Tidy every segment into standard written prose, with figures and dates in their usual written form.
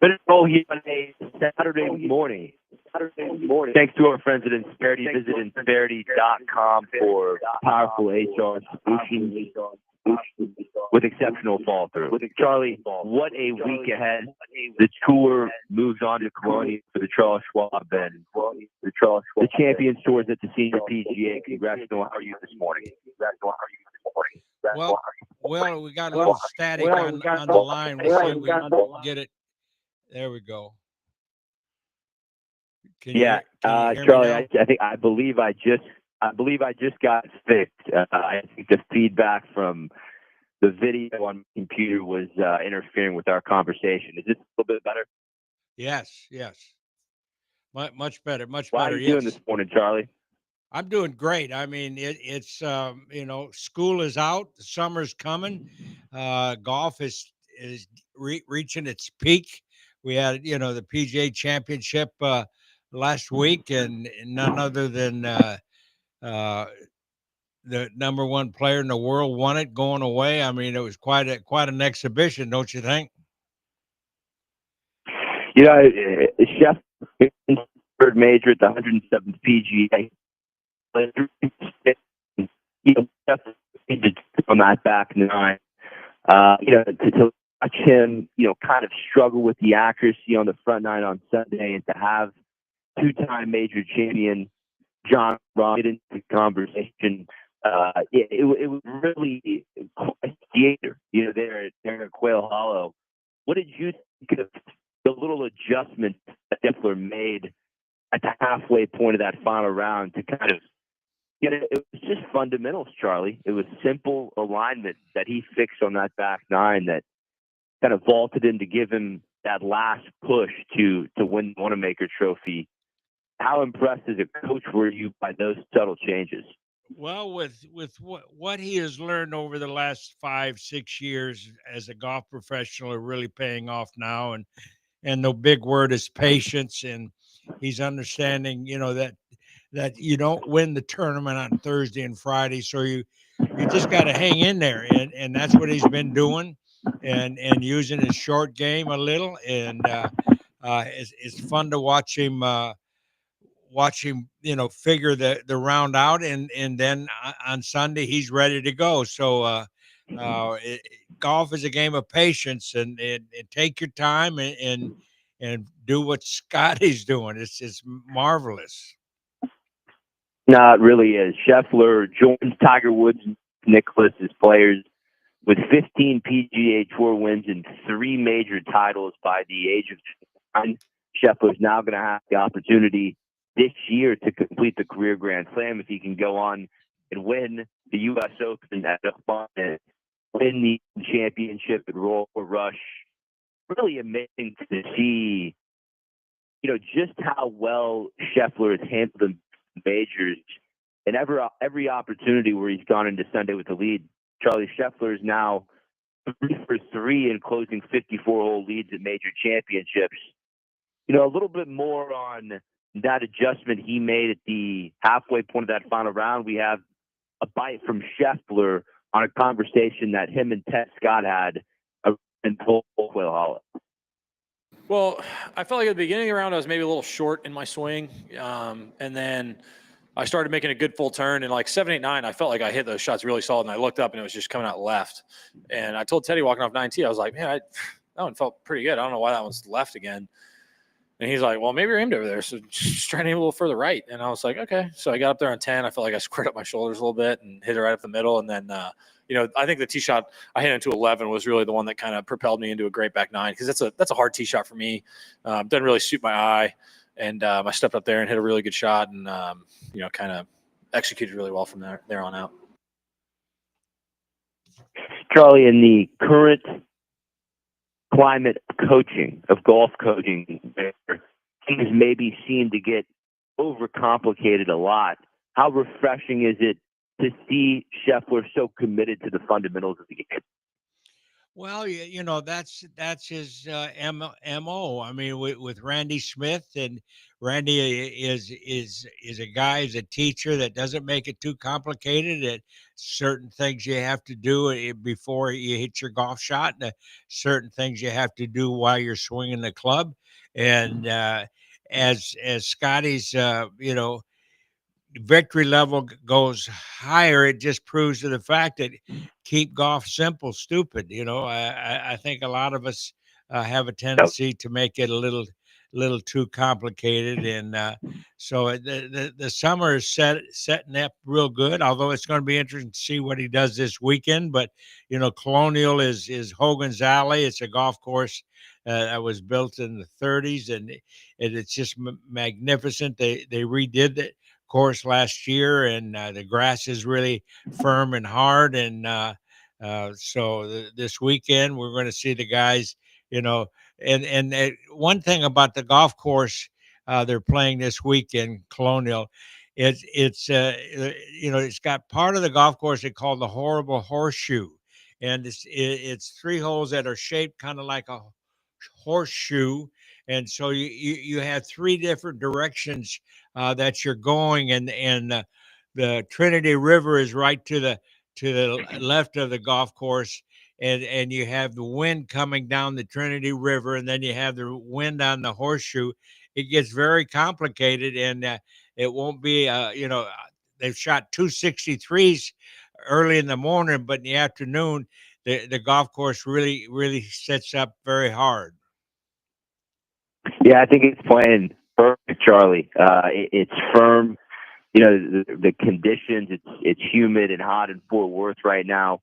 Been roll here on a Saturday morning. Thanks to our friends at Insperity. Visit Insperity.com for powerful HR solutions with exceptional fall through. Charlie, what a week ahead. The tour moves on to Cologne for the Charles Schwab and the Champions Tours at the Senior PGA. Congratulations. How are you this morning? Well, we got a little static on the line. We'll see if we can get it. There we go. Can you hear Charlie, me now? I believe I just got it fixed. I think the feedback from the video on my computer was interfering with our conversation. Is this a little bit better? Yes. Much better. How are you doing this morning, Charlie? I'm doing great. I mean, it's school is out, the summer's coming. Golf is reaching its peak. We had, the PGA Championship last week, and none other than the number one player in the world won it going away. I mean, it was quite an exhibition, don't you think? Chef third major at the 107th PGA. On that back nine, to watch him, kind of struggle with the accuracy on the front nine on Sunday, and to have two-time major champion John Rahm get into the conversation, it was really quite theater, there at Quail Hollow. What did you think of the little adjustment that Scheffler made at the halfway point of that final round to kind of, it was just fundamentals, Charlie. It was simple alignment that he fixed on that back nine that kind of vaulted in to give him that last push to win the Wanamaker Trophy. How impressed as a coach were you by those subtle changes? Well, with what he has learned over the last 5-6 years as a golf professional are really paying off now, and the big word is patience, and he's understanding, that you don't win the tournament on Thursday and Friday, so you just got to hang in there, and that's what he's been doing, and using his short game a little, and it's fun to watch him. Figure the round out, and then on Sunday he's ready to go. So golf is a game of patience, and take your time and do what Scotty's doing. It's marvelous. No, it really is. Scheffler joins Tiger Woods and Nicklaus as players with 15 PGA Tour wins and 3 major titles by the age of 29. Scheffler's now going to have the opportunity this year to complete the career Grand Slam if he can go on and win the U.S. Open at Oakmont and win the championship at Royal Rush. Really amazing to see, just how well Scheffler has handled the majors and every opportunity where he's gone into Sunday with the lead. Charlie, Scheffler is now 3 for 3 in closing 54-hole leads at major championships. A little bit more on that adjustment he made at the halfway point of that final round. We have a bite from Scheffler on a conversation that him and Ted Scott had in Quail Hollow. Well, I felt like at the beginning of the round I was maybe a little short in my swing, and then I started making a good full turn, and like 7, 8, 9, I felt like I hit those shots really solid, and I looked up and it was just coming out left. And I told Teddy walking off 9T, I was like, man, that one felt pretty good. I don't know why that one's left again. And he's like, well, maybe you're aimed over there, so just try to aim a little further right. And I was like, okay. So I got up there on 10. I felt like I squared up my shoulders a little bit and hit it right up the middle. And then, I think the tee shot I hit into 11 was really the one that kind of propelled me into a great back nine, because that's a hard tee shot for me. Doesn't really suit my eye. And I stepped up there and hit a really good shot, and kind of executed really well from there on out. Charlie, in the current climate of golf coaching, things maybe seem to get overcomplicated a lot. How refreshing is it to see Scheffler so committed to the fundamentals of the game? Well, that's his MO. I mean, with Randy Smith, and Randy is a guy, is a teacher that doesn't make it too complicated. That certain things you have to do before you hit your golf shot, and certain things you have to do while you're swinging the club. And as Scotty's, victory level goes higher, it just proves to the fact that keep golf simple, stupid. I think a lot of us have a Yep. tendency to make it a little too complicated, and so the summer is setting up real good. Although it's going to be interesting to see what he does this weekend. But Colonial is Hogan's Alley. It's a golf course that was built in the 30s, and it's just magnificent. They redid it course last year, and the grass is really firm and hard. And so this weekend we're going to see the guys. And one thing about the golf course they're playing this weekend, Colonial, it's got part of the golf course they call the Horrible Horseshoe, and it's three holes that are shaped kind of like a horseshoe, and so you have three different directions that you're going, and the Trinity River is right to the left of the golf course, and you have the wind coming down the Trinity River, and then you have the wind on the horseshoe. It gets very complicated, and it won't be they've shot 263s early in the morning, but in the afternoon the golf course really sets up very hard. Yeah, I think it's playing perfect, Charlie. It's firm. The conditions. It's humid and hot in Fort Worth right now.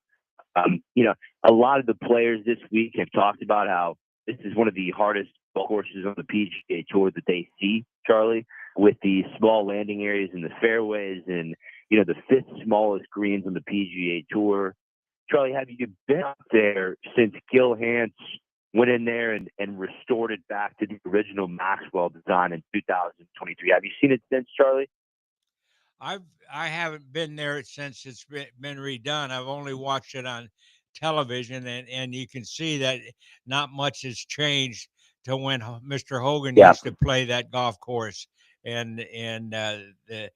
A lot of the players this week have talked about how this is one of the hardest courses on the PGA Tour that they see, Charlie, with the small landing areas in the fairways and the fifth smallest greens on the PGA Tour. Charlie, have you been out there since Gil Hanse went in there and restored it back to the original Maxwell design in 2023? Have you seen it since, Charlie? I haven't been there since it's been redone. I've only watched it on television, and you can see that not much has changed to when Mr. Hogan Yeah. used to play that golf course, and the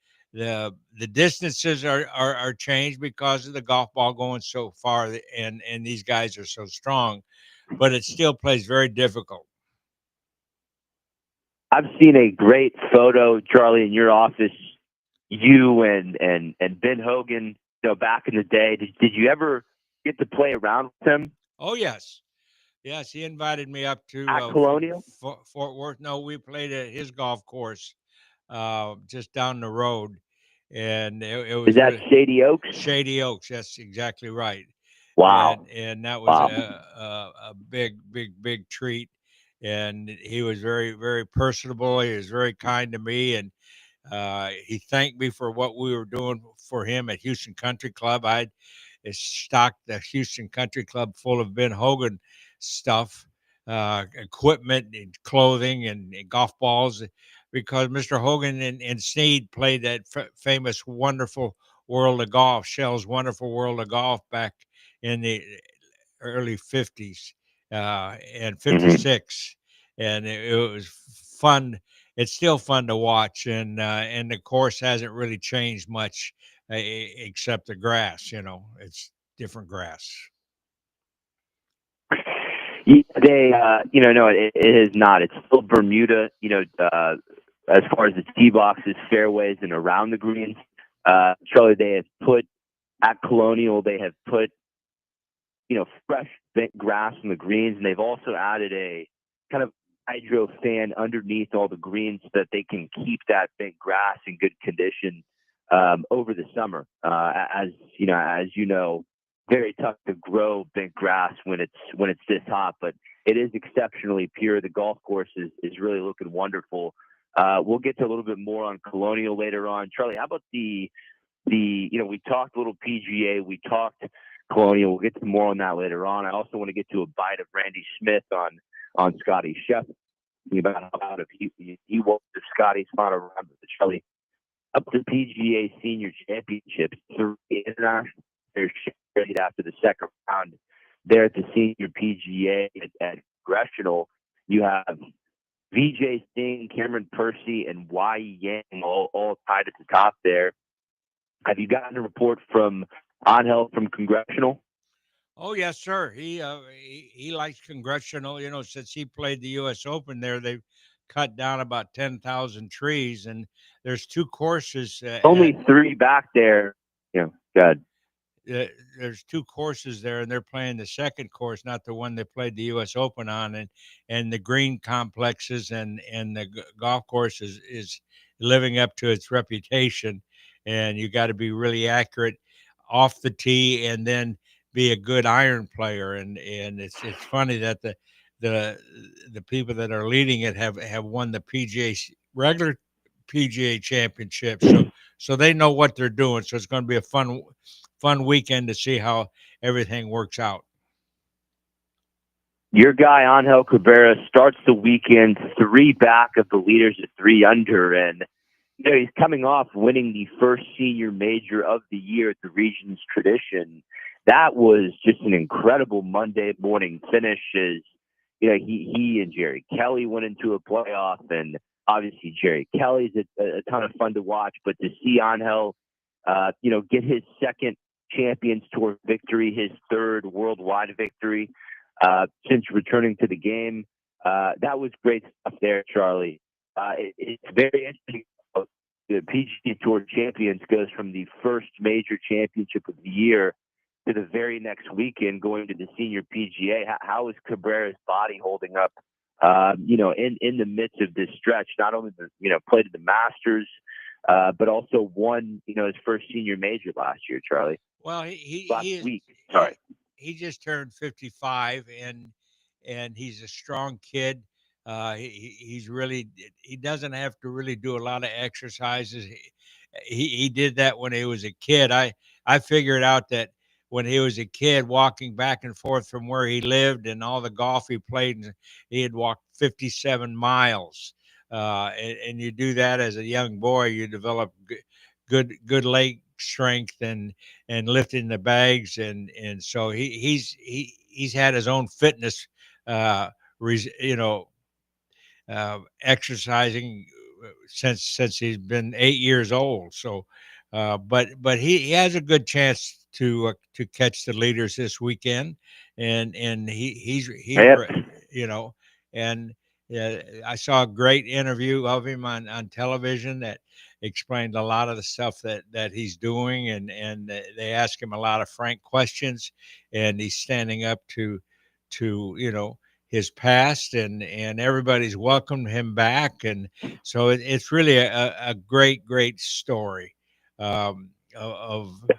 distances are changed because of the golf ball going so far, and these guys are so strong, but it still plays very difficult. I've seen a great photo, Charlie, in your office. You and Ben Hogan, back in the day. Did you ever get to play around with him Oh yes. Yes, he invited me up to at Colonial? Fort Worth. No, we played at his golf course just down the road, and it Is was that Shady Oaks? Shady Oaks. That's exactly right, Wow. and that was Wow. a big treat. And he was very personable. He was very kind to me, and he thanked me for what we were doing for him at Houston Country Club. I stocked the Houston Country Club full of Ben Hogan stuff, equipment, and clothing, and golf balls, because Mr. Hogan and Snead played that famous Wonderful World of Golf, Shell's Wonderful World of Golf, back in the early 50s and Hmm. 56. And it was fun. It's still fun to watch, and the course hasn't really changed much except the grass. It's different grass. Yeah, no, it is not. It's still Bermuda. As far as the tee boxes, fairways, and around the greens. Charlie, they have put at Colonial. They have put fresh bent grass on the greens, and they've also added a kind of hydro fan underneath all the greens so that they can keep that bent grass in good condition over the summer. As very tough to grow bent grass when it's this hot, but it is exceptionally pure. The golf course is really looking wonderful. We'll get to a little bit more on Colonial later on. Charlie, how about we talked a little PGA, we talked Colonial. We'll get to more on that later on. I also want to get to a bite of Randy Smith on Scotty Scheffler, about how if he won the Scotty's final round with Charlie up to PGA Senior Championships, 3 international players shared after the second round there at the Senior PGA at Congressional. You have VJ Singh, Cameron Percy, and Y Yang all tied at the top there. Have you gotten a report from Angel from Congressional? Oh yes, sir. He likes Congressional. You know, since he played the U.S. Open there, they've cut down about 10,000 trees, and there's two courses Only three back there. Good. there's two courses there, and they're playing the second course, not the one they played the U.S. Open on, and the green complexes and the golf course is living up to its reputation, and you got to be really accurate off the tee, and then be a good iron player, and it's funny that the the people that are leading it have won the PGA regular PGA championship, so they know what they're doing. So it's going to be a fun weekend to see how everything works out. Your guy Angel Cabrera starts the weekend three back of the leaders at 3 under, and he's coming off winning the first senior major of the year at the Regions Tradition. That was just an incredible Monday morning finish. As he and Jerry Kelly went into a playoff, and obviously Jerry Kelly's a ton of fun to watch. But to see Angel, get his second Champions Tour victory, his third worldwide victory since returning to the game, that was great stuff there, Charlie. It's very interesting. The PGA Tour Champions goes from the first major championship of the year to the very next weekend going to the Senior PGA. How is Cabrera's body holding up? In the midst of this stretch, not only played at the Masters, but also won his first senior major last year, Charlie. Well, last week. Sorry, he just turned 55, and he's a strong kid. He's really, he doesn't have to really do a lot of exercises. He did that when he was a kid. I figured out that when he was a kid, walking back and forth from where he lived and all the golf he played, and he had walked 57 miles. And you do that as a young boy, you develop good leg strength and lifting the bags, and so he's had his own fitness, res, you know exercising since he's been 8 years old. So, but he has a good chance to catch the leaders this weekend, and Epps. you know, and I saw a great interview of him on television that explained a lot of the stuff that he's doing, and they ask him a lot of frank questions, and he's standing up to his past, and everybody's welcomed him back, and so it's really a great story, of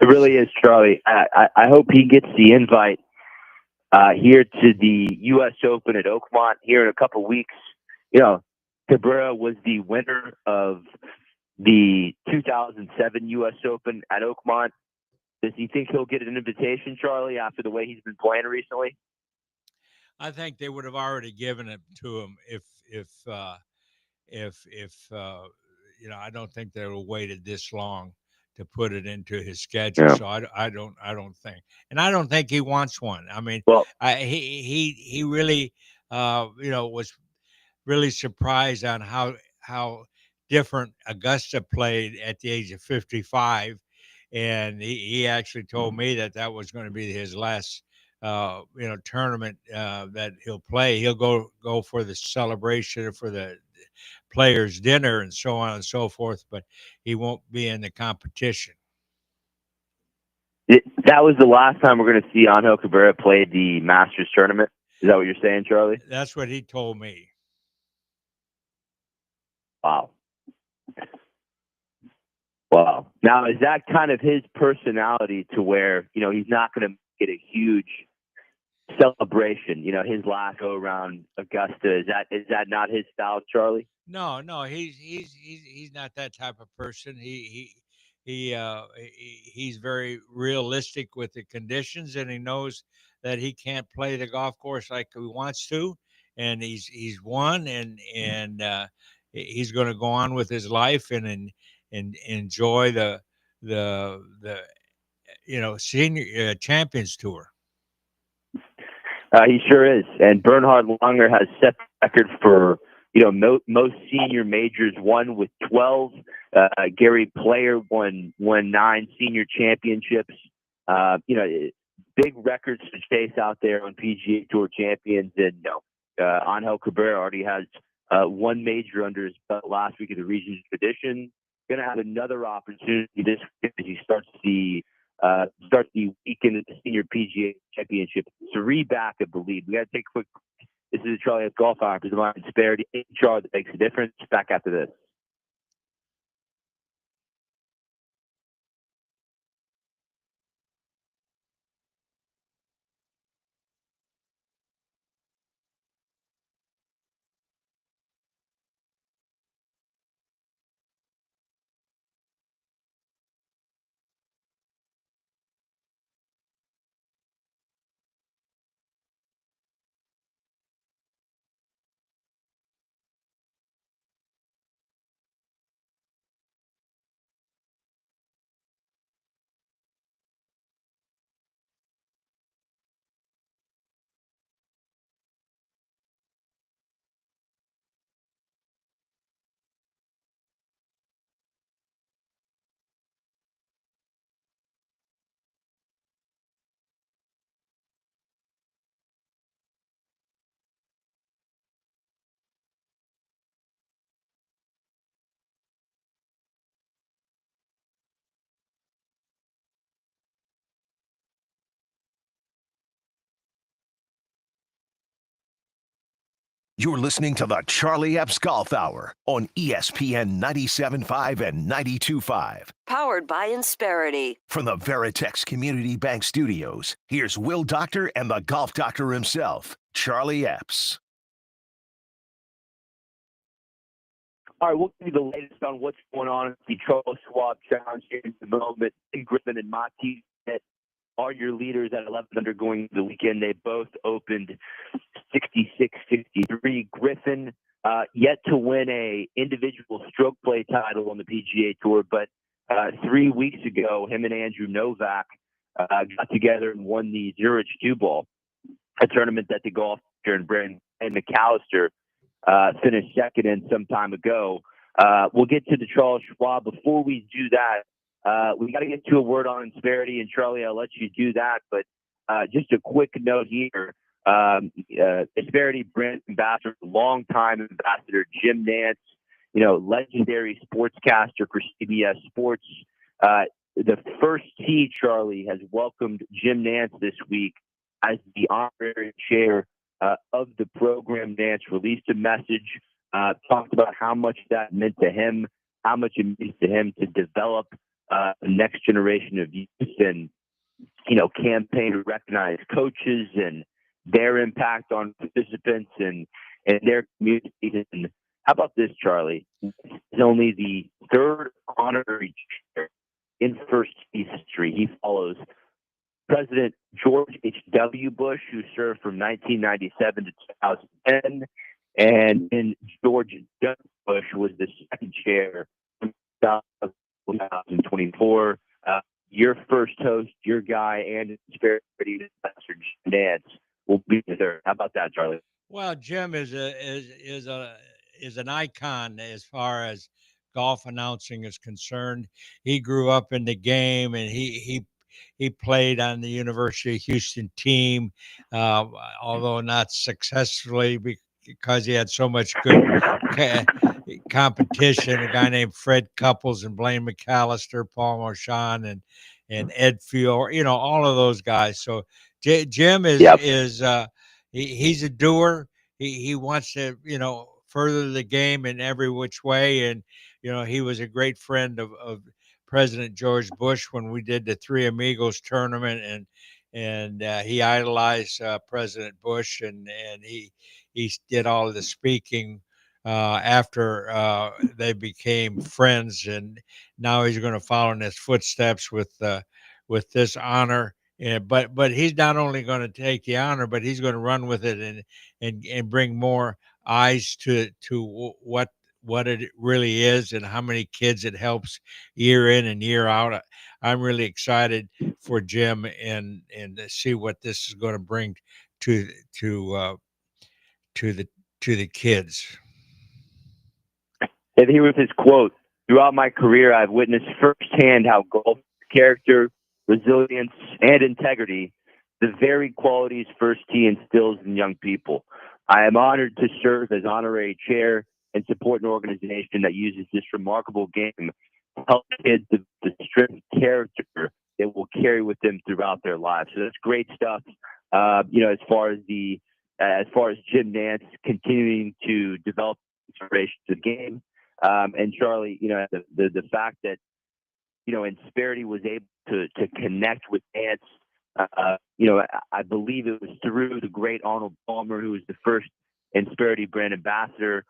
It really is, Charlie. I hope he gets the invite here to the U.S. Open at Oakmont here in a couple weeks. Cabrera was the winner of the 2007 U.S. Open at Oakmont. Does he think he'll get an invitation, Charlie, after the way he's been playing recently? I think they would have already given it to him if I don't think they would have waited this long to put it into his schedule. Yeah. So I don't think, and I don't think he wants one. I mean, Well, he really was really surprised on how different Augusta played at the age of 55, and he actually told me that was going to be his last tournament that he'll play. He'll go for the celebration, for the players dinner and so on and so forth, but he won't be in the competition. That was the last time we're going to see Angel Cabrera play the Masters tournament. Is that what you're saying, Charlie? That's what he told me. Wow. Now, is that kind of his personality to where, he's not going to get a huge celebration, his last go around Augusta? Is that not his style, Charlie? No, he's not that type of person. He's very realistic with the conditions, and he knows that he can't play the golf course like he wants to, and he's won, and he's going to go on with his life and enjoy the senior Champions Tour. He sure is. And Bernhard Langer has set the record for, most senior majors won with 12. Gary Player won 9 senior championships. Big records to chase out there on PGA Tour champions. And Angel Cabrera already has 1 major under his belt last week of the Regions Tradition. Going to have another opportunity this week as he starts the weekend of the Senior PGA Championship. 3 back, I believe. We got to take a quick. This is the Charlie Epps Golf Hour presented by Disparity HR that makes a difference. Back after this. You're listening to the Charlie Epps Golf Hour on ESPN 97.5 and 92.5. Powered by Insperity. From the Veritex Community Bank Studios, here's Will Doctor and the Golf Doctor himself, Charlie Epps. All right, we'll give you the latest on what's going on at the Charles Schwab Challenge here in the moment. Griffin and Mati are your leaders at 11 under going into the weekend. They both opened 66-63. Griffin yet to win a individual stroke play title on the PGA Tour, but 3 weeks ago, him and Andrew Novak got together and won the Zurich 2 Ball, a tournament that the golf and Brandon and McAllister finished second in some time ago. We'll get to the Charles Schwab. Before we do that, we got to get to a word on Insperity, and Charlie, I'll let you do that. But just a quick note here. Insperity brand ambassador, longtime ambassador Jim Nance, legendary sportscaster for CBS Sports. The first tee, Charlie, has welcomed Jim Nance this week as the honorary chair of the program. Nance released a message, talked about how much that meant to him, how much it means to him to develop the next generation of youth and, campaign to recognize coaches and their impact on participants and their communities. And how about this, Charlie? It's only the 3rd honorary chair in first history. He follows President George H.W. Bush, who served from 1997 to 2010, and then George W. Bush was the second chair from 2024. Your first host, your guy, and Insperity Ambassador Jim Nance will be there. How about that, Charlie? Well, Jim is an icon as far as golf announcing is concerned. He grew up in the game, and he played on the University of Houston team, although not successfully because he had so much good competition. A guy named Fred Couples and Blaine McAllister, Paul Marchand, and Ed Fiore, all of those guys. So Jim is he's a doer. He wants to further the game in every which way, and he was a great friend of President George Bush when we did the Three Amigos tournament, and he idolized President Bush, and he did all of the speaking after they became friends, and now he's going to follow in his footsteps with this honor. But he's not only going to take the honor, but he's going to run with it and bring more eyes to what it really is and how many kids it helps year in and year out. I'm really excited for Jim and to see what this is going to bring to the kids. And here was his quote: "Throughout my career, I've witnessed firsthand how golf character, resilience, and integrity, the very qualities First Tee instills in young people. I am honored to serve as honorary chair and support an organization that uses this remarkable game to help kids develop the strength of character that will carry with them throughout their lives." So that's great stuff. As far as Jim Nance continuing to develop inspiration to the game, and Charlie, the fact that Insperity was able to connect with Nance. I believe it was through the great Arnold Palmer, who was the first Insperity brand ambassador.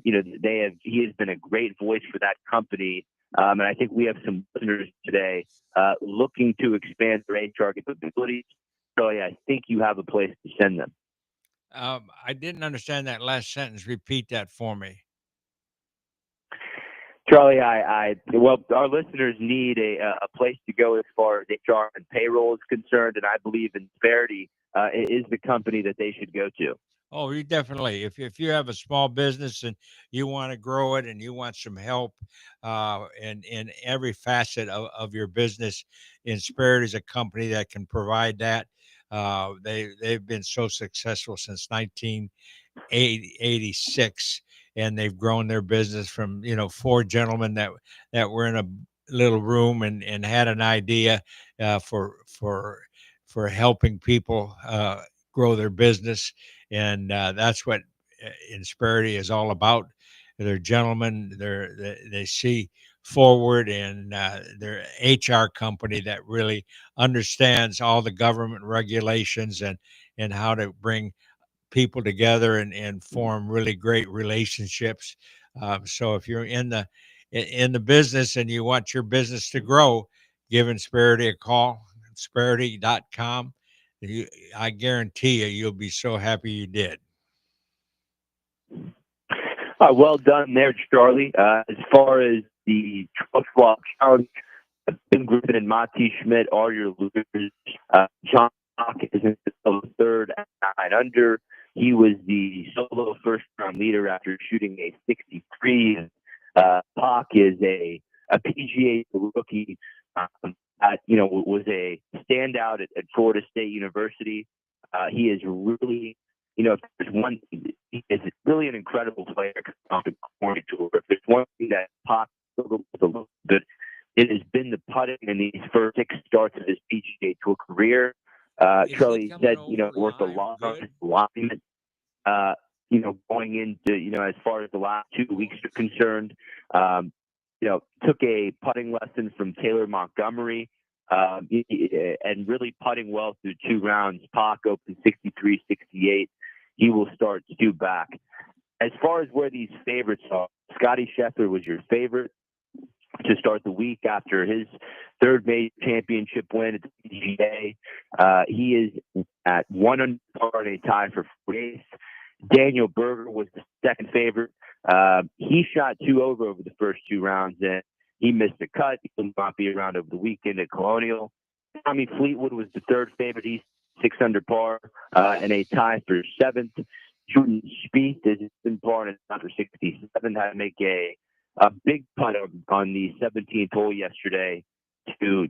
He has been a great voice for that company. And I think we have some listeners today looking to expand their HR capabilities. So I think you have a place to send them. I didn't understand that last sentence. Repeat that for me. Charlie, our listeners need a place to go as far as HR and payroll is concerned, and I believe Insperity is the company that they should go to. Oh, you definitely. If you have a small business and you want to grow it and you want some help in every facet of your business, Inspirit is a company that can provide that. They've been so successful since 1986, and they've grown their business from four gentlemen that were in a little room and had an idea for helping people grow their business, and that's what Insperity is all about. They're gentlemen. They see forward, and they're HR company that really understands all the government regulations and how to bring people together and form really great relationships. So if you're in the business and you want your business to grow, give Insperity a call, Insperity.com. I guarantee you'll be so happy you did. Well done there, Charlie. As far as the 12 Flop Challenge, Tim Griffin and Mati Schmidt are your losers. John Locke is in the third at 9 under. He was the solo first-round leader after shooting a 63. Pac is a PGA rookie was a standout at Florida State University. He is really, if there's one, he is really an incredible player off the Corny Tour. If there's one thing that Pac struggled with a little bit, it has been the putting in these first 6 starts of his PGA Tour career. Charlie said, worked a lot on his alignment, going into, as far as the last 2 weeks are concerned. Took a putting lesson from Taylor Montgomery, and really putting well through 2 rounds. Pac opened 63, 68. He will start Stu back. As far as where these favorites are, Scotty Scheffler was your favorite to start the week after his 3rd major championship win at the PGA. He is at 1 under par and a tie for 48th. Daniel Berger was the 2nd favorite. He shot 2 over the first 2 rounds, and he missed a cut. He will not be around over the weekend at Colonial. Tommy Fleetwood was the 3rd favorite. He's 6 under par and a tie for 7th. Jordan Spieth is in par and a tie for 67. Had to make a big putt on the 17th hole yesterday to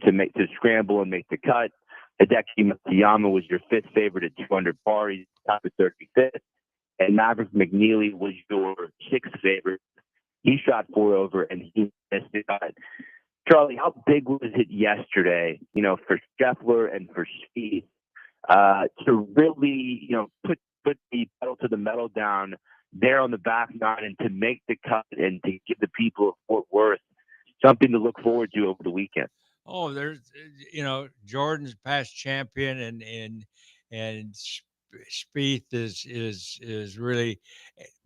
scramble and make the cut. Hideki Matsuyama was your 5th favorite at 2 under par. He's top of 35th. And Maverick McNeely was your 6th favorite. He shot 4 over and he missed the cut. Charlie, how big was it yesterday, for Scheffler and for Spieth to really, put the pedal to the metal down there on the back nine and to make the cut and to give the people of Fort Worth something to look forward to over the weekend? Oh, there's, Jordan's past champion and Spieth is really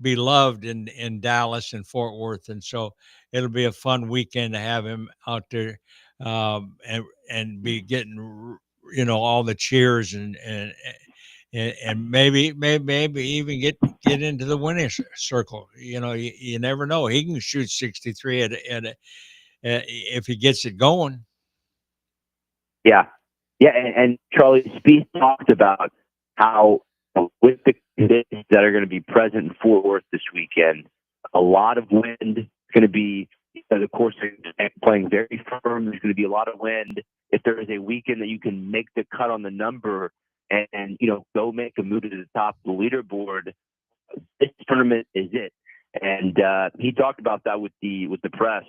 beloved in Dallas and Fort Worth, and so it'll be a fun weekend to have him out there, and be getting all the cheers and maybe even get into the winning circle. You never know. He can shoot 63 if he gets it going. Yeah. And Charlie, Spieth talked about how with the conditions that are going to be present in Fort Worth this weekend, a lot of wind, going to be the course is playing very firm. There's going to be a lot of wind. If there is a weekend that you can make the cut on the number and go make a move to the top of the leaderboard, this tournament is it. And he talked about that with the press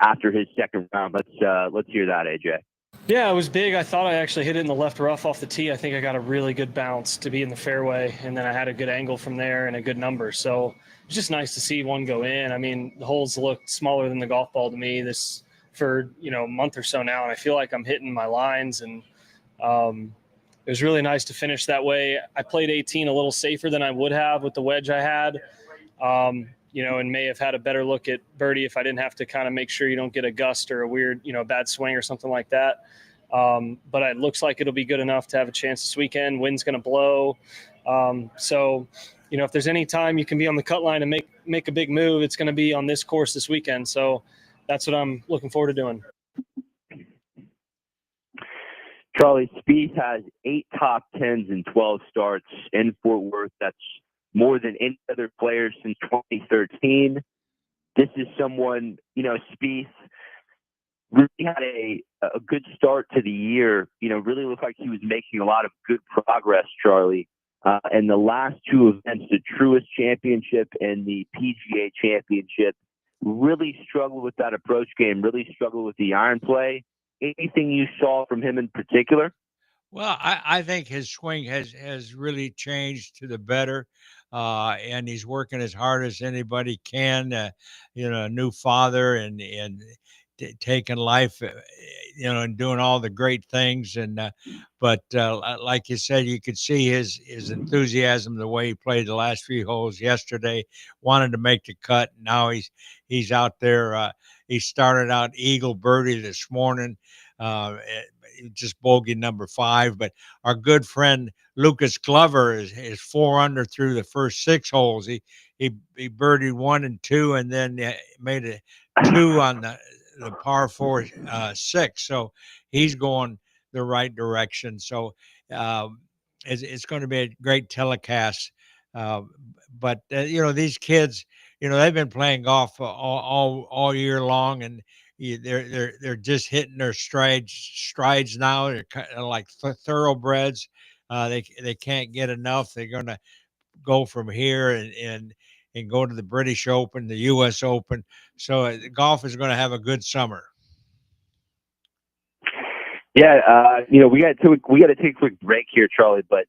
after his second round. Let's hear that, AJ. Yeah, it was big. I thought I actually hit it in the left rough off the tee. I think I got a really good bounce to be in the fairway, and then I had a good angle from there and a good number. So it's just nice to see one go in. I mean, the holes looked smaller than the golf ball to me this for a month or so now, and I feel like I'm hitting my lines, and it was really nice to finish that way. I played 18 a little safer than I would have with the wedge I had. And may have had a better look at birdie if I didn't have to kind of make sure you don't get a gust or a weird, bad swing or something like that. But it looks like it'll be good enough to have a chance this weekend. Wind's going to blow. So, if there's any time you can be on the cut line and make a big move, it's going to be on this course this weekend. So that's what I'm looking forward to doing. Charlie, Spieth has 8 top 10s and 12 starts in Fort Worth. That's more than any other player since 2013. This is someone, Spieth really had a good start to the year. Really looked like he was making a lot of good progress, Charlie. And the last 2 events, the Truist Championship and the PGA Championship, really struggled with that approach game, really struggled with the iron play. Anything you saw from him in particular? Well, I think his swing has really changed to the better, and he's working as hard as anybody can. A new father and taking life, and doing all the great things. But like you said, you could see his enthusiasm, the way he played the last few holes yesterday. Wanted to make the cut. Now he's out there. He started out eagle birdie this morning. Just bogey number 5, but our good friend Lucas Glover is 4 under through the first 6 holes. He birdied 1 and 2, and then made a 2 on the par 4 6. So he's going the right direction. So it's going to be a great telecast. But these kids, they've been playing golf all year long, and they're just hitting their strides now. They're kind of like thoroughbreds. They can't get enough. They're going to go from here and go to the British Open, the U.S. Open. So golf is going to have a good summer. Yeah, we got to take a quick break here, Charlie. But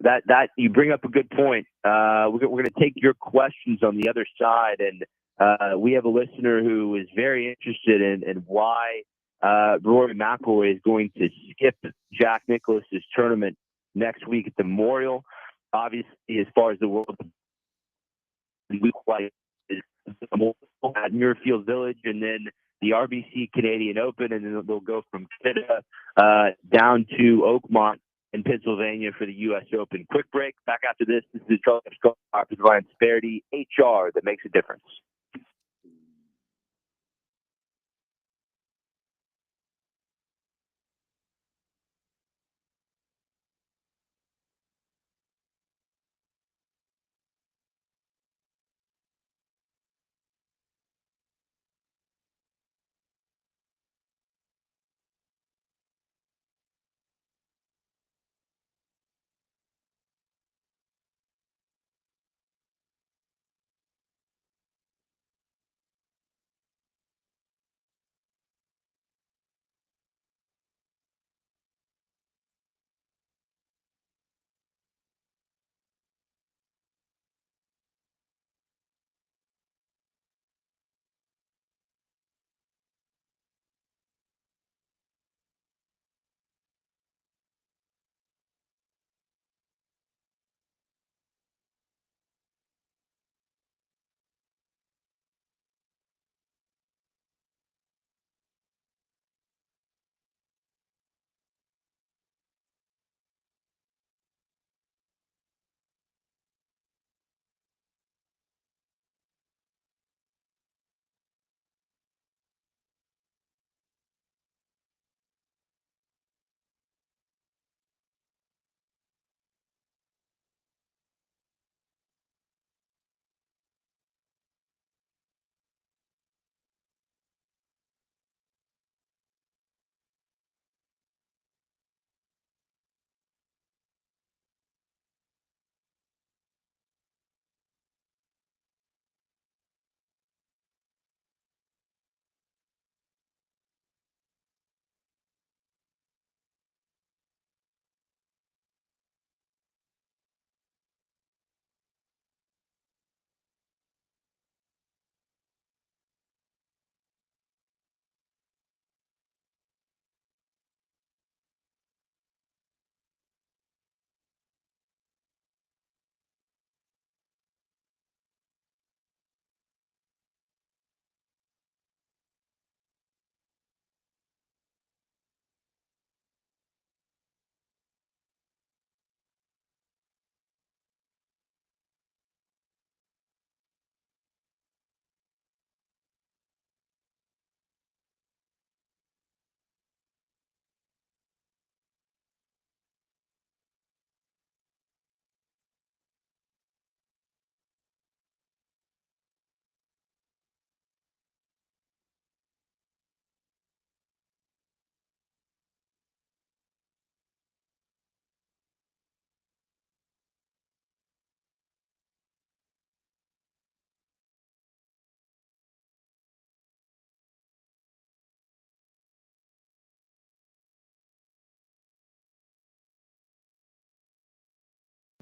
that you bring up a good point. We're going to take your questions on the other side, and we have a listener who is very interested in why Rory McIlroy is going to skip Jack Nicklaus's tournament next week at the Memorial. Obviously, as far as the world, we play at Muirfield Village, and then the RBC Canadian Open, and then they'll go from Canada down to Oakmont in Pennsylvania for the U.S. Open. Quick break. Back after this. This is Charlie Scott, Ryan Sparity, HR that makes a difference.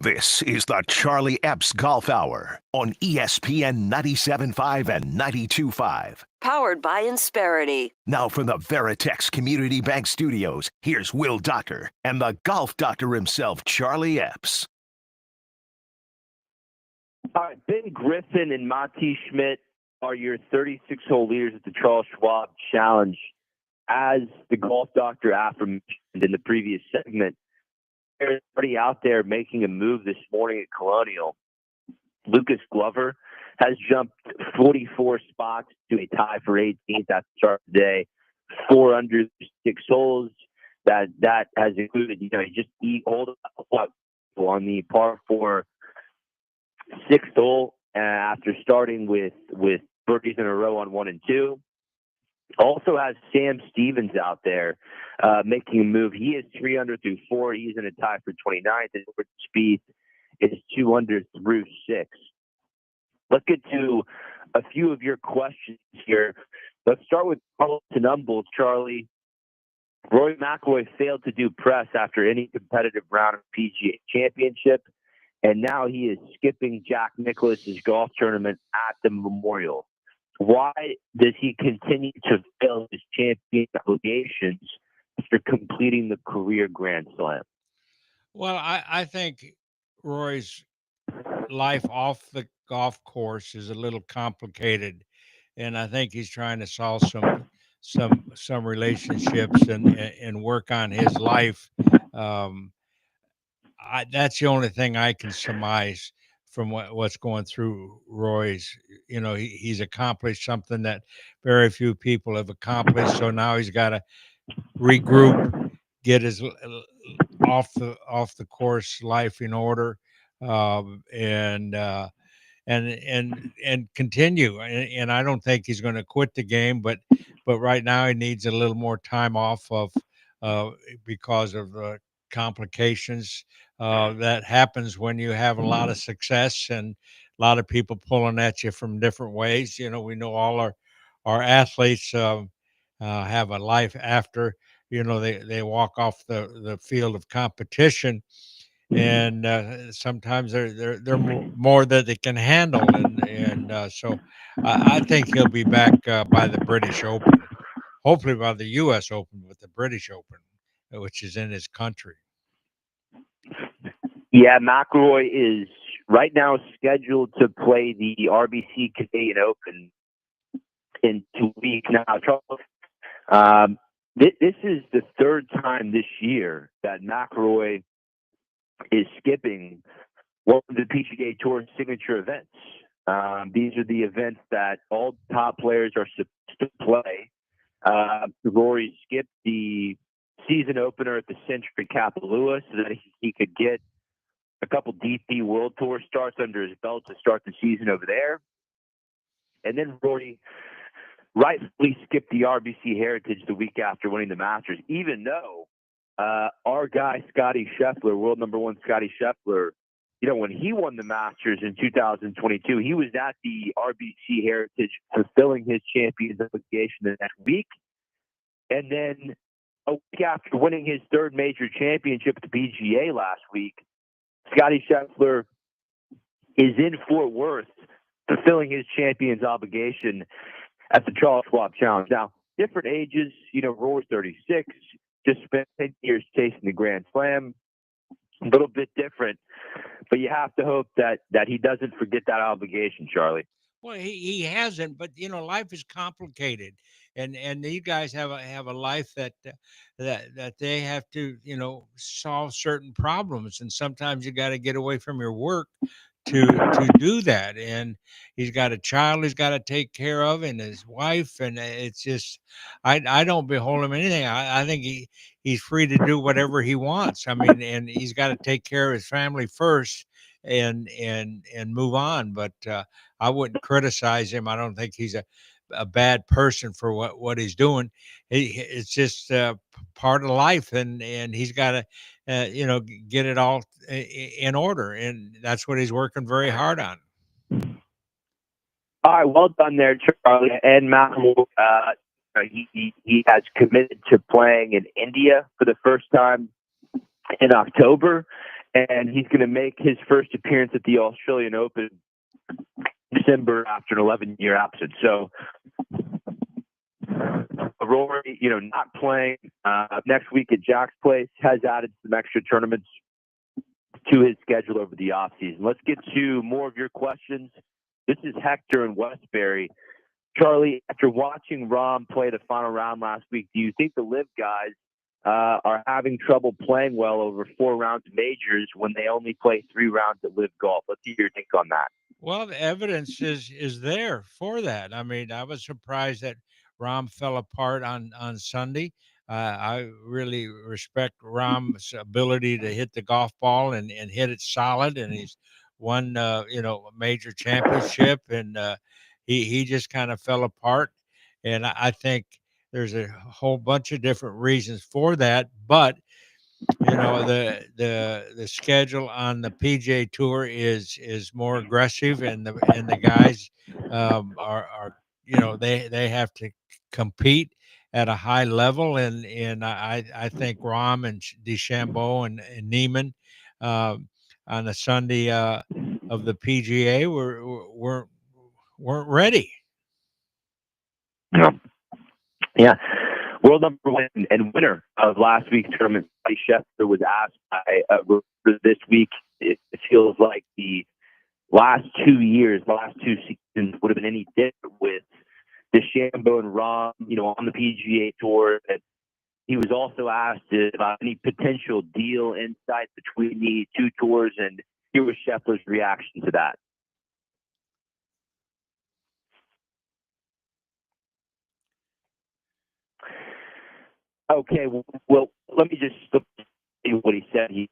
This is the Charlie Epps Golf Hour on ESPN 97.5 and 92.5. Powered by Insperity. Now from the Veritex Community Bank Studios, here's Will Doctor and the golf doctor himself, Charlie Epps. All right, Ben Griffin and Mati Schmidt are your 36-hole leaders at the Charles Schwab Challenge. As the golf doctor aforementioned in the previous segment, there's somebody out there making a move this morning at Colonial. Lucas Glover has jumped 44 spots to a tie for 18th at the start of the day. 4 under 6 holes. That has included, he just hold up on the par 4 6th hole after starting with birdies in a row on 1 and 2. Also has Sam Stevens out there making a move. He is 3 under through 4. He's in a tie for 29th. And Jordan Spieth is 2 under through 6. Let's get to a few of your questions here. Let's start with Carlos Tenumbles. Charlie, Rory McIlroy failed to do press after any competitive round of PGA Championship, and now he is skipping Jack Nicklaus's golf tournament at the Memorial. Why does he continue to fail his champion obligations after completing the career Grand Slam? Well, I think Roy's life off the golf course is a little complicated, and I think he's trying to solve some relationships and work on his life. That's the only thing I can surmise from what's going through Roy's. He's accomplished something that very few people have accomplished. So now he's got to regroup, get his off the course life in order, and continue. And I don't think he's going to quit the game, but right now he needs a little more time off because of the complications that happens when you have a lot of success and a lot of people pulling at you from different ways. We know all our athletes have a life after they walk off the field of competition, and sometimes they're more that they can handle, and so I think he'll be back by the British Open, hopefully by the U.S. Open, with the British Open, which is in his country. Yeah, McIlroy is right now scheduled to play the RBC Canadian Open in 2 weeks. Now, Charles, this is the third time this year that McIlroy is skipping one of the PGA Tour signature events. These are the events that all top players are supposed to play. Rory skipped the season opener at the Century Kapalua so that he could get a couple DP World Tour starts under his belt to start the season over there. And then Rory rightfully skipped the RBC Heritage the week after winning the Masters, even though our guy Scotty Scheffler, world number 1 Scotty Scheffler, when he won the Masters in 2022, he was at the RBC Heritage fulfilling his champion's obligation the next week. And then a week after winning his third major championship at the PGA last week, Scotty Scheffler is in Fort Worth fulfilling his champion's obligation at the Charles Schwab Challenge. Now, different ages, Rory's 36, just spent 10 years chasing the Grand Slam, a little bit different, but you have to hope that he doesn't forget that obligation, Charlie. Well, he hasn't, but life is complicated, and these guys have a life that they have to solve certain problems, and sometimes you got to get away from your work to do that. And he's got a child he's got to take care of, and his wife, and it's just I don't behold him anything. I think he's free to do whatever he wants. I mean, and he's got to take care of his family first and move on. But I wouldn't criticize him. I don't think he's a bad person for what he's doing. It's just part of life, and he's got to get it all in order, and that's what he's working very hard on. All right, well done there, Charlie. And McIlroy, he has committed to playing in India for the first time in October, and he's going to make his first appearance at the Australian Open December after an 11-year absence. So Rory, not playing next week at Jack's Place has added some extra tournaments to his schedule over the offseason. Let's get to more of your questions. This is Hector in Westbury. Charlie, after watching Rahm play the final round last week, do you think the LIV guys are having trouble playing well over 4 rounds of majors when they only play 3 rounds at LIV Golf? Let's hear your take on that. Well, the evidence is there for that. I mean, I was surprised that Rahm fell apart on Sunday. I really respect Rahm's ability to hit the golf ball and hit it solid, and he's won a major championship, and he just kind of fell apart. And I think there's a whole bunch of different reasons for that, but the schedule on the PGA Tour is more aggressive, and the guys are they have to compete at a high level, and I think Rahm and DeChambeau and Neiman on the Sunday of the PGA weren't ready. Yeah. World number 1 and winner of last week's tournament, Scottie Scheffler, was asked by this week. It feels like the last 2 seasons would have been any different with DeChambeau and Rahm, on the PGA Tour. And he was also asked about any potential deal insight between the 2 tours, and here was Scheffler's reaction to that. Okay, well, let me just see what he said here.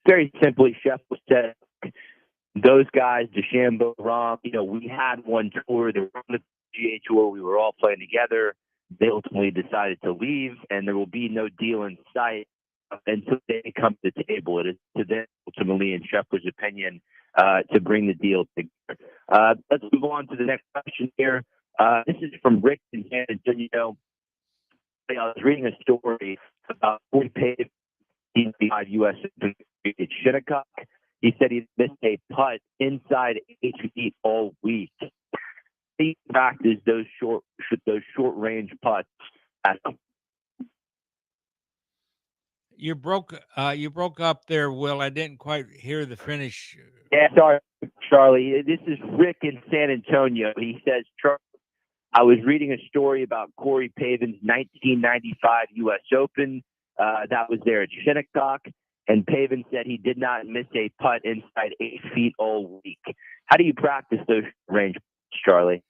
Very simply, Scheffler said, those guys, DeChambeau, Rahm, we had one tour. They were on the PGA Tour. We were all playing together. They ultimately decided to leave, and there will be no deal in sight until they come to the table. It is to them, ultimately, in Scheffler's opinion, to bring the deal together. Let's move on to the next question here. This is from Rick in San Antonio. I was reading a story about Corey Pavin, U.S. at Shinnecock. He said he missed a putt inside 8 feet all week. He practiced those short range putts. You broke up there, Will. I didn't quite hear the finish. Yeah, sorry, Charlie. This is Rick in San Antonio. He says, I was reading a story about Corey Pavin's 1995 U.S. Open. That was there at Shinnecock, and Pavin said he did not miss a putt inside 8 feet all week. How do you practice those range putts, Charlie?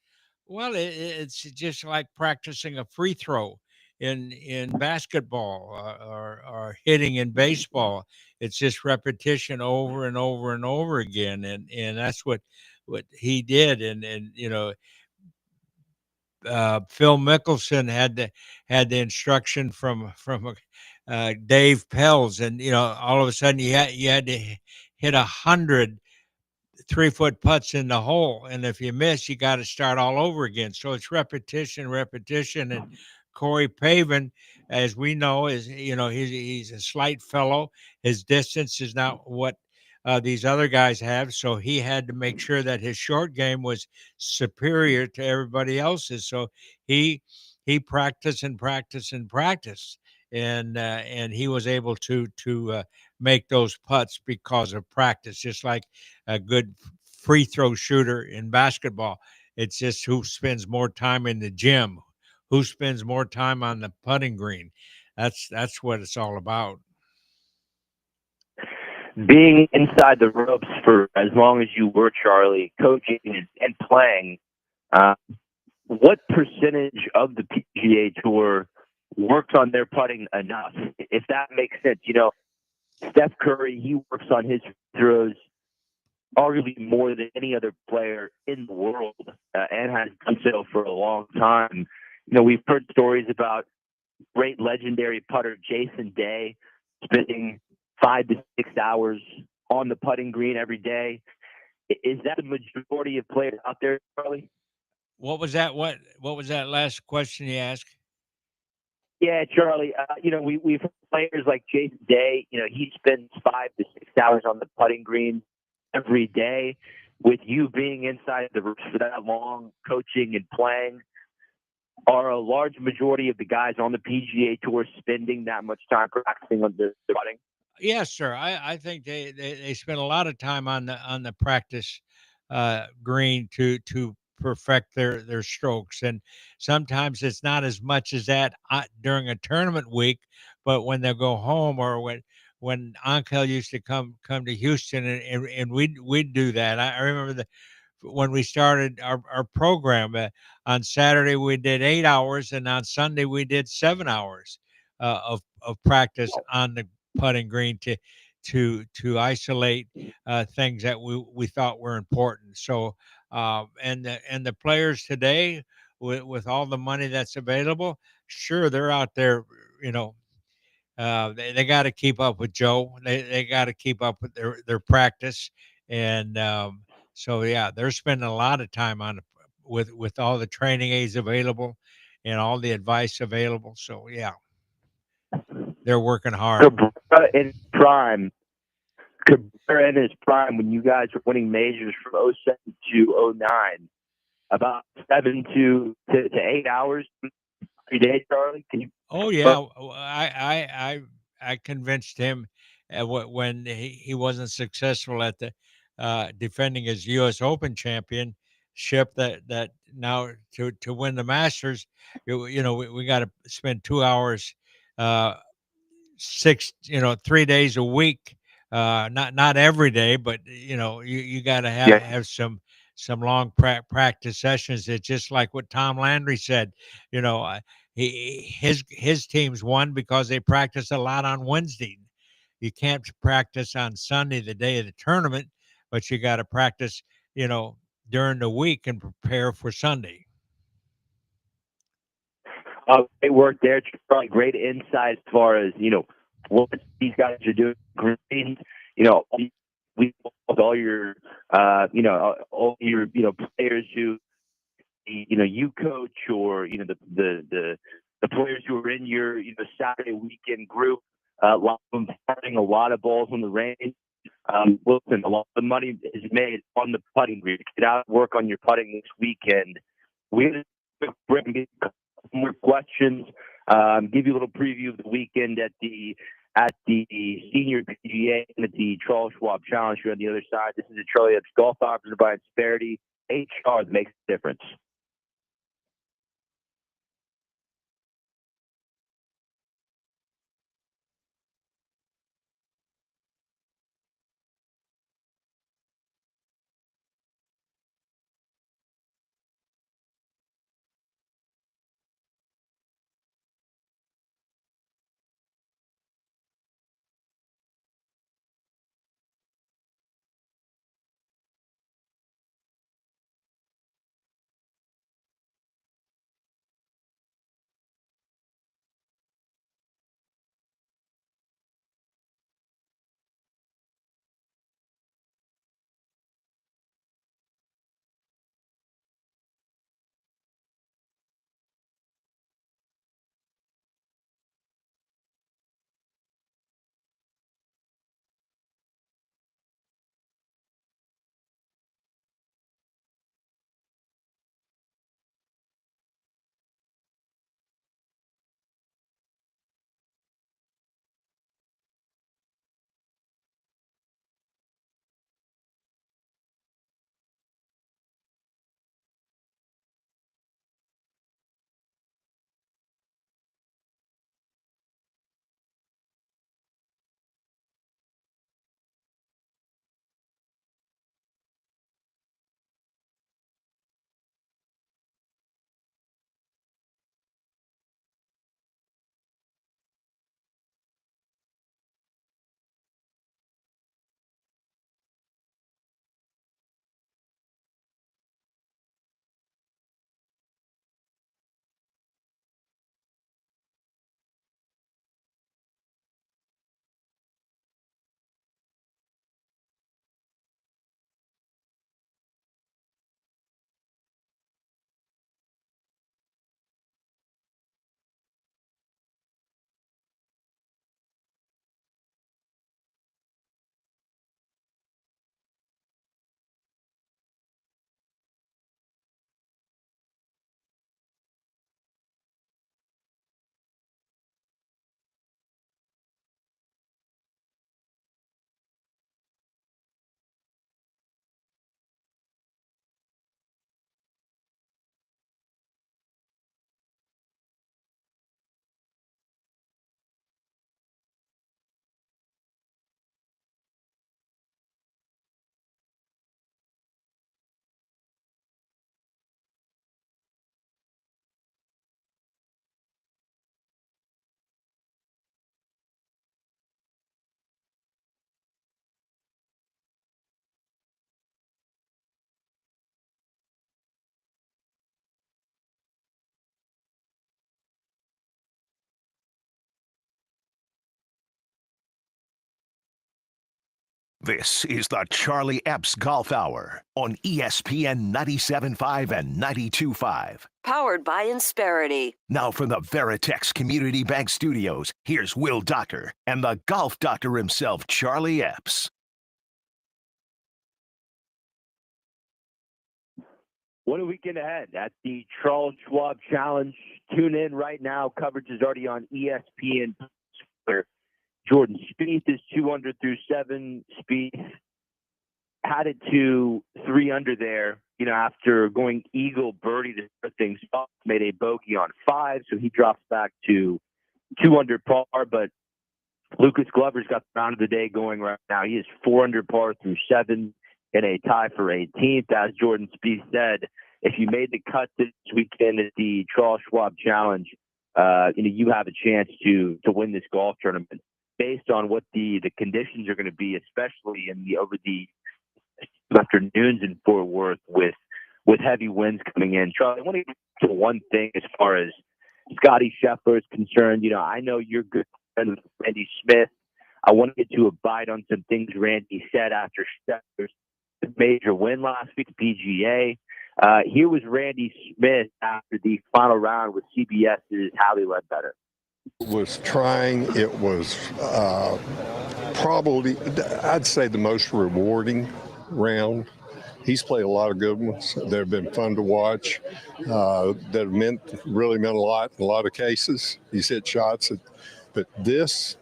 Well, it's just like practicing a free throw in basketball or hitting in baseball. It's just repetition over and over and over again, and that's what he did. And Phil Mickelson had the instruction from Dave Pells, and all of a sudden you had to hit 100 3-foot putts in the hole, and if you miss, you got to start all over again. So it's repetition, and Corey Pavin, as we know, is he's a slight fellow. His distance is not what these other guys have, so he had to make sure that his short game was superior to everybody else's. So he practiced and practiced and practiced, and he was able to make those putts because of practice, just like a good free throw shooter in basketball. It's just who spends more time in the gym, who spends more time on the putting green. That's what it's all about. Being inside the ropes for as long as you were, Charlie, coaching and playing, what percentage of the PGA Tour works on their putting enough? If that makes sense, Steph Curry, he works on his throws arguably more than any other player in the world, and has done so for a long time. We've heard stories about great legendary putter Jason Day spending 5 to 6 hours on the putting green every day. Is that the majority of players out there, Charlie? What was that? What was that last question you asked? Yeah, Charlie. We've had players like Jason Day. He spends 5 to 6 hours on the putting green every day. With you being inside the ropes for that long, coaching and playing, are a large majority of the guys on the PGA Tour spending that much time practicing on the putting? Yes, sir. I think they spend a lot of time on the practice green to perfect their strokes, and sometimes it's not as much as that during a tournament week, but when they go home or when Ankel used to come to Houston and we'd do that. I remember when we started our program on Saturday we did 8 hours and on Sunday we did 7 hours of practice on the putting green to isolate things that we thought were important. So and the players today with all the money that's available, sure they're out there, you know. They got to keep up with Joe. They got to keep up with their practice, and so yeah, they're spending a lot of time on with all the training aids available and all the advice available. So yeah, they're working hard. Cabrera in his prime. Cabrera in his prime when you guys were winning majors from '07 to '09, about 7 to 8 hours every day. Charlie, can you? Oh yeah, I convinced him when he wasn't successful at the defending his U.S. Open championship that now to win the Masters, we got to spend 2 hours, uh, 3 days a week, not every day, but you got to Yeah. have some long practice sessions. It's just like what Tom Landry said. You know, his teams won because they practice a lot on Wednesday. You can't practice on Sunday, the day of the tournament, but you got to practice, during the week and prepare for Sunday. Great work there, Charlie. Great insight as far as what these guys are doing. Green, we all your all your players who you coach, or the players who are in your Saturday weekend group. A lot of them starting a lot of balls on the range. Listen, a lot of the money is made on the putting green. Get out and work on your putting this weekend. We're going to get a couple more questions. Give you a little preview of the weekend at the senior PGA and at the Charles Schwab Challenge here on the other side. This is the Charlie Epps Golf Hour presented by Insperity. HR that makes a difference. This is the Charlie Epps Golf Hour on ESPN 97.5 and 92.5. Powered by Insperity. Now from the Veritex Community Bank Studios, here's Will Doctor and the golf doctor himself, Charlie Epps. What a weekend ahead at the Charles Schwab Challenge. Tune in right now. Coverage is already on ESPN. Jordan Spieth is 2 under through 7. Spieth had it to 3 under there, after going eagle birdie to start things off, made a bogey on 5, so he drops back to 2 under par. But Lucas Glover's got the round of the day going right now. He is 4 under par through 7 in a tie for 18th. As Jordan Spieth said, if you made the cut this weekend at the Charles Schwab Challenge, you have a chance to win this golf tournament based on what the conditions are going to be, especially over the afternoons in Fort Worth with heavy winds coming in. Charlie, I want to get to one thing as far as Scotty Scheffler is concerned. I know you're good friend with Randy Smith. I want to get to abide on some things Randy said after Scheffler's major win last week at PGA. Here was Randy Smith after the final round with CBS's Hallie Ledbetter. Was trying. It was probably, I'd say, the most rewarding round. He's played a lot of good ones that have been fun to watch, that have really meant a lot in a lot of cases. He's hit shots, but this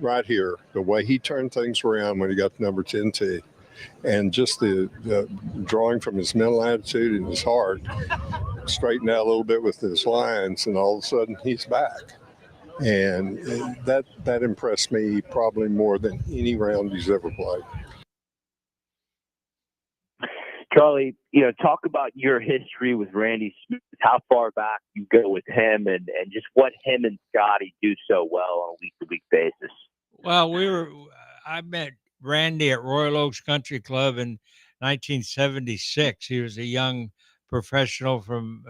right here, the way he turned things around when he got the number 10 tee, and just the drawing from his mental attitude and his heart, straightened out a little bit with his lines, and all of a sudden he's back. And that impressed me probably more than any round he's ever played. Charlie, talk about your history with Randy Smith, how far back you go with him, and just what him and Scotty do so well on a week-to-week basis. Well, I met Randy at Royal Oaks Country Club in 1976. He was a young professional from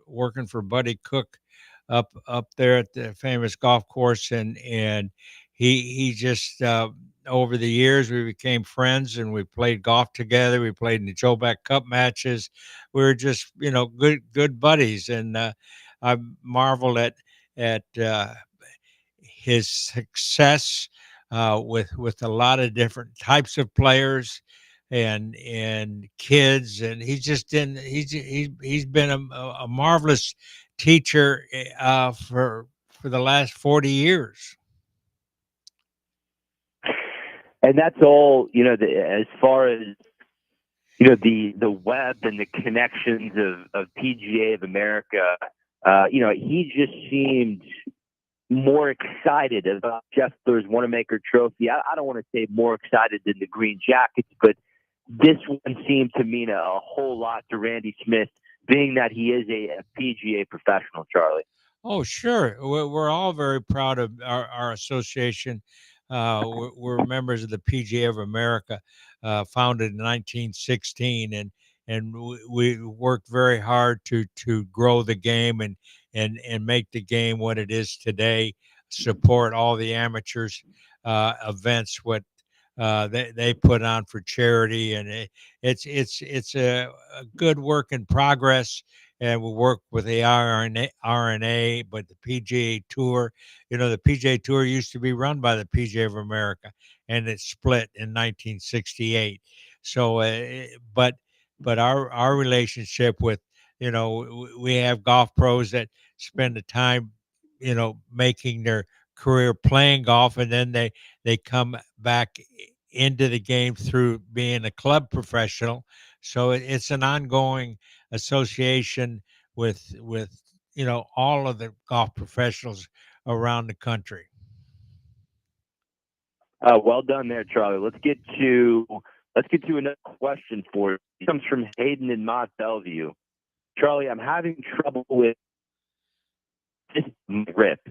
working for Buddy Cook up there at the famous golf course, and he just over the years we became friends, and we played golf together. We played in the Joe Beck Cup matches. We were just good buddies, and I marveled at his success with a lot of different types of players and kids, and he's been a marvelous teacher for the last 40 years. And that's all, as far as the web and the connections of PGA of America, he just seemed more excited about Scheffler's Wanamaker Trophy. I don't want to say more excited than the Green Jackets, but this one seemed to mean a whole lot to Randy Smith, being that he is a PGA professional, Charlie. Oh, sure. We're all very proud of our association. We're members of the PGA of America, founded in 1916, and we worked very hard to grow the game and make the game what it is today. Support all the amateurs events, what they put on for charity, and it's a good work in progress. And we work with the RNA, but the PGA Tour, the PGA Tour used to be run by the PGA of America, and it split in 1968. So, but our relationship with, we have golf pros that spend the time, making their career playing golf, and then they come back into the game through being a club professional. So it's an ongoing association with all of the golf professionals around the country. Well done there, Charlie. Let's get to another question for you. It comes from Hayden in Mont Bellevue. Charlie, I'm having trouble with this grip.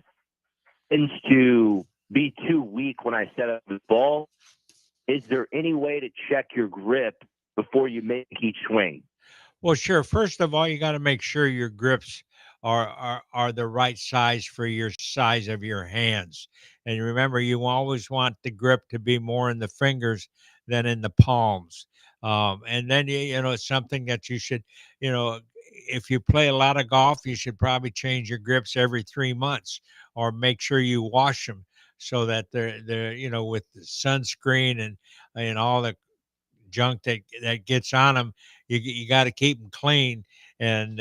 Tends to be too weak when I set up the ball. Is there any way to check your grip before you make each swing? Well, sure. First of all, you got to make sure your grips are the right size for your size of your hands. And remember, you always want the grip to be more in the fingers than in the palms. And then, it's something that you should, if you play a lot of golf, you should probably change your grips every 3 months, or make sure you wash them so that they're with the sunscreen and all the junk that gets on them. You got to keep them clean, and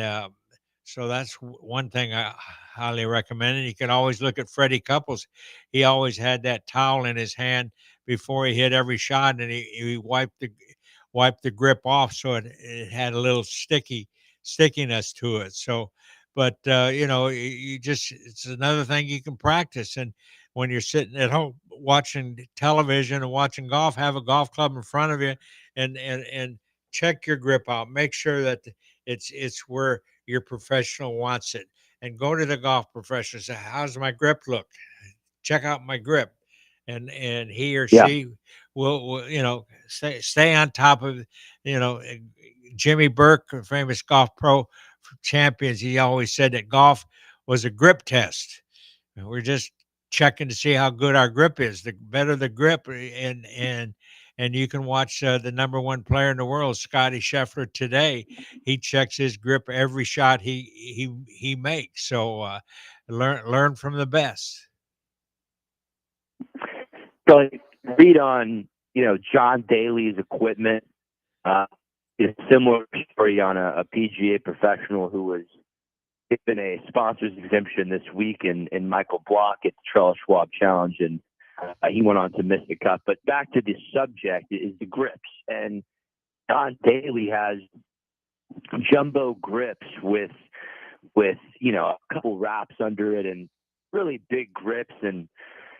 so that's one thing I highly recommend. And you can always look at Freddie Couples. He always had that towel in his hand before he hit every shot, and he wiped the grip off, so it had a little stickiness to it. So, but you just, it's another thing you can practice. And when you're sitting at home watching television and watching golf, have a golf club in front of you, and check your grip out. Make sure that it's where your professional wants it, and go to the golf professional and say, "How's my grip look? Check out my grip," and he or Yeah. she will stay on top of, Jimmy Burke, a famous golf pro champions. He always said that golf was a grip test. And we're just checking to see how good our grip is. The better the grip, and you can watch the number one player in the world, Scotty Scheffler, today. He checks his grip every shot he makes. So learn from the best. So read on, John Daly's equipment. It's a similar story on a PGA professional who was given a sponsor's exemption this week in Michael Block at the Charles Schwab Challenge, and he went on to miss the cut. But back to the subject is the grips, and John Daly has jumbo grips with a couple wraps under it and really big grips, and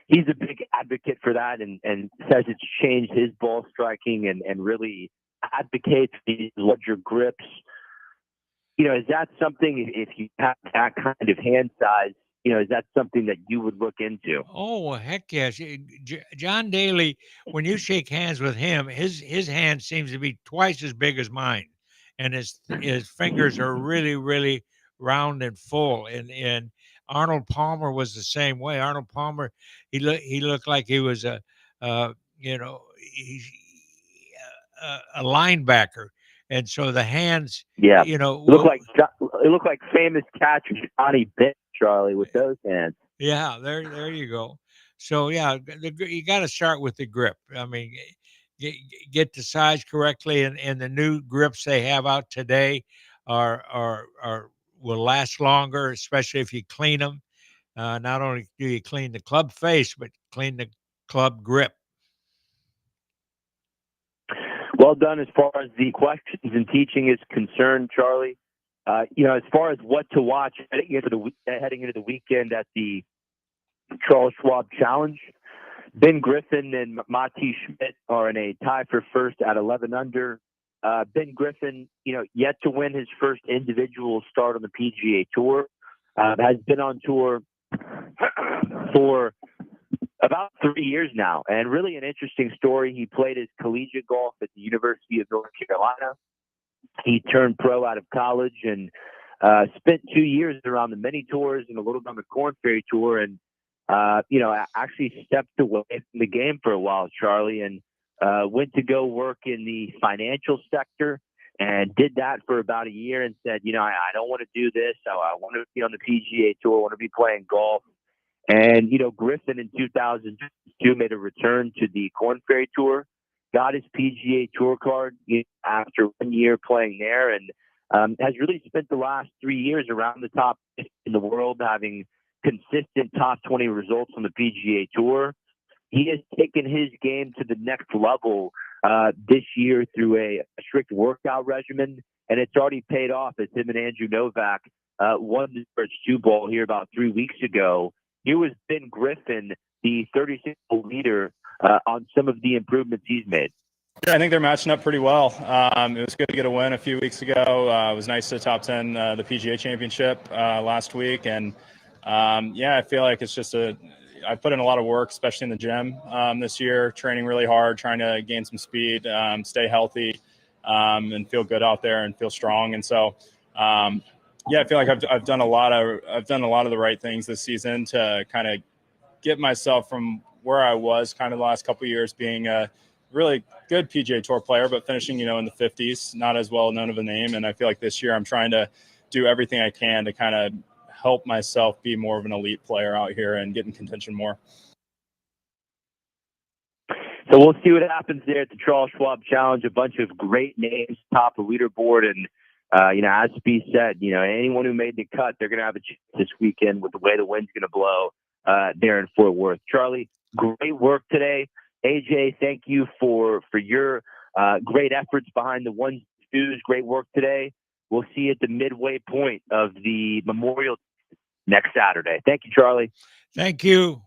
he's a big advocate for that, and says it's changed his ball striking, and really advocates these larger grips. Is that something, if you have that kind of hand size, is that something that you would look into? Oh, heck yes. John Daly, when you shake hands with him, his hand seems to be twice as big as mine. And his fingers are really, really round and full. And Arnold Palmer was the same way. Arnold Palmer, he looked like he was he's a linebacker. And so the hands, Yeah. you know, It looked like famous catcher Johnny Bench, Charlie, with those hands. Yeah, there you go. So yeah, you got to start with the grip. I mean, get the size correctly, and the new grips they have out today are will last longer, especially if you clean them. Not only do you clean the club face, but clean the club grip. Well done as far as the questions and teaching is concerned, Charlie. As far as what to watch heading into the weekend at the Charles Schwab Challenge, Ben Griffin and Mati Schmidt are in a tie for first at 11 under. Ben Griffin, yet to win his first individual start on the PGA Tour, has been on tour for about 3 years now, and really an interesting story. He played his collegiate golf at the University of North Carolina. He turned pro out of college and spent 2 years around the mini tours and a little bit on the Corn Ferry Tour, and actually stepped away from the game for a while, Charlie, and went to go work in the financial sector, and did that for about a year, and said, I don't want to do this. I want to be on the PGA Tour. I want to be playing golf. And, Griffin in 2002 made a return to the Corn Ferry Tour, got his PGA Tour card after 1 year playing there, and has really spent the last 3 years around the top in the world, having consistent top 20 results on the PGA Tour. He has taken his game to the next level this year through a strict workout regimen, and it's already paid off as him and Andrew Novak won the first 2 ball here about 3 weeks ago. Here was Ben Griffin, the 36-hole leader, on some of the improvements he's made. Yeah, I think they're matching up pretty well. It was good to get a win a few weeks ago. It was nice to top 10 the PGA Championship last week. And, I feel like it's just I put in a lot of work, especially in the gym this year, training really hard, trying to gain some speed, stay healthy, and feel good out there and feel strong. And so, I feel like I've done a lot of the right things this season to kind of get myself from where I was kind of the last couple of years, being a really good PGA Tour player, but finishing, in the 50s, not as well known of a name. And I feel like this year I'm trying to do everything I can to kind of help myself be more of an elite player out here and get in contention more. So we'll see what happens there at the Charles Schwab Challenge. A bunch of great names top the leaderboard. And, as Speed said, anyone who made the cut, they're going to have a chance this weekend with the way the wind's going to blow there in Fort Worth. Charlie, great work today. AJ, thank you for your great efforts behind the ones and twos. Great work today. We'll see you at the midway point of the Memorial next Saturday. Thank you, Charlie. Thank you.